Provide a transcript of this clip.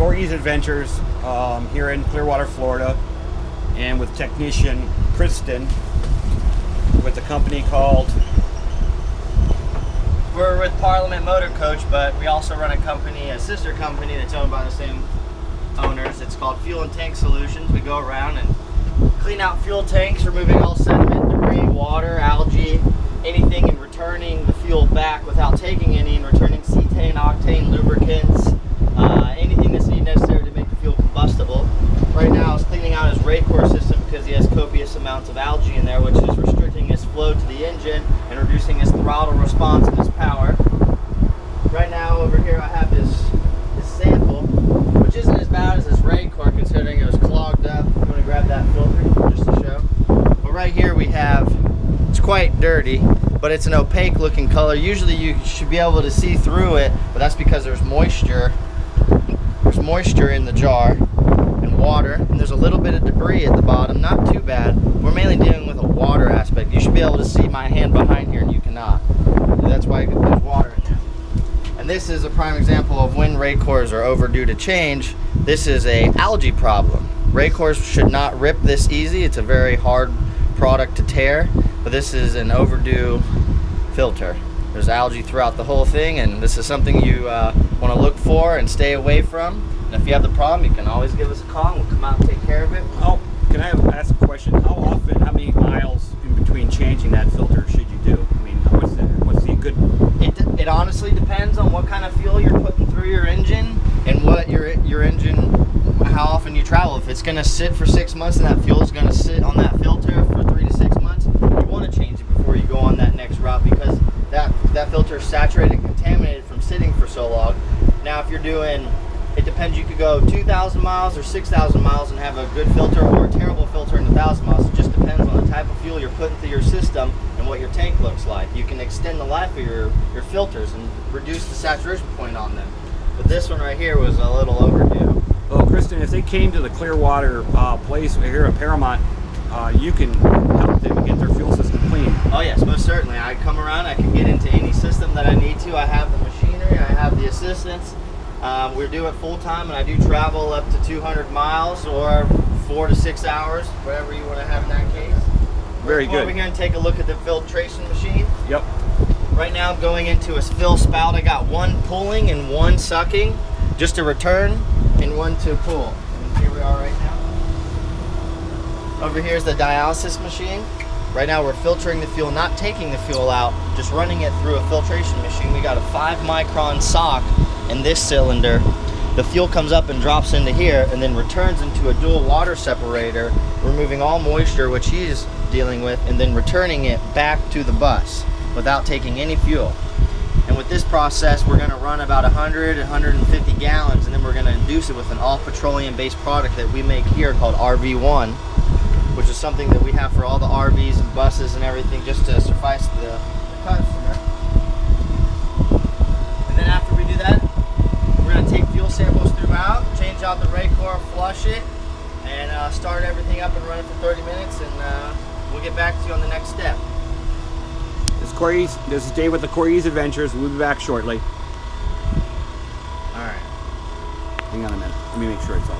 CORGI'S Adventures here in Clearwater, Florida, and with technician Kristen with a company called... We're with Parliament Motor Coach, but we also run a company, a sister company that's owned by the same owners. It's called Fuel and Tank Solutions. We go around and clean out fuel tanks, removing all sediment, debris, water, algae, anything, and returning the fuel back without taking any, and returning cetane, octane, lubricants, anything that's necessary to make the fuel combustible. Right now it's cleaning out his Raycor system because he has copious amounts of algae in there, which is restricting his flow to the engine and reducing his throttle response and his power. Right now over here I have his sample, which isn't as bad as his Raycor considering it was clogged up. I'm going to grab that filter just to show. But right here we have, it's quite dirty, but it's an opaque looking color. Usually you should be able to see through it, but that's because there's moisture. There's moisture in the jar and water, and there's a little bit of debris at the bottom. Not too bad. We're mainly dealing with a water aspect. You should be able to see my hand behind here, and you cannot. That's why there's water in there. And this is a prime example of when Raycors are overdue to change. This is a algae problem. Raycors should not rip this easy. It's a very hard product to tear, but this is an overdue filter. There's algae throughout the whole thing, and this is something you want to look for and stay away from. And if you have the problem, you can always give us a call and we'll come out and take care of it. Oh, can I ask a question? How often, how many miles in between changing that filter should you do? I mean, what's the good... It honestly depends on what kind of fuel you're putting through your engine and what your engine, how often you travel. If it's going to sit for 6 months and that fuel is going to sit on that filter for 3 to 6 months, you want to change it before you go on that next route, because that filter is saturated and contaminated from sitting for so long. Now if you're doing, it depends, you could go 2,000 miles or 6,000 miles and have a good filter, or a terrible filter in 1,000 miles. It just depends on the type of fuel you're putting through your system and what your tank looks like. You can extend the life of your filters and reduce the saturation point on them. But this one right here was a little overdue. Well, Kristen, if they came to the Clearwater place here at Paramount, you can help them get their fuel system clean. Oh yes, most certainly. I come around, I can get into any system that I need to. I have the machinery, I have the assistance. We do it full time, and I do travel up to 200 miles or 4 to 6 hours, whatever you want to have in that case. Very good. Over here and take a look at the filtration machine. Yep. Right now I'm going into a fill spout. I got one pulling and one sucking, just to return, and one to pull. And here we are right now. Over here is the dialysis machine. Right now we're filtering the fuel, not taking the fuel out, just running it through a filtration machine. We got a 5-micron sock in this cylinder. The fuel comes up and drops into here and then returns into a dual water separator, removing all moisture, which he's dealing with, and then returning it back to the bus without taking any fuel. And with this process, we're going to run about 100 150 gallons, and then we're going to induce it with an all petroleum based product that we make here called RV1, which is something that we have for all the RVs and buses and everything, just to suffice the customer. And then after we do that, we're going to take fuel samples throughout, change out the Raycor, flush it, and start everything up and run it for 30 minutes, and we'll get back to you on the next step. This is Dave with the CORGI'S Adventures. We'll be back shortly. All right. Hang on a minute. Let me make sure it's all.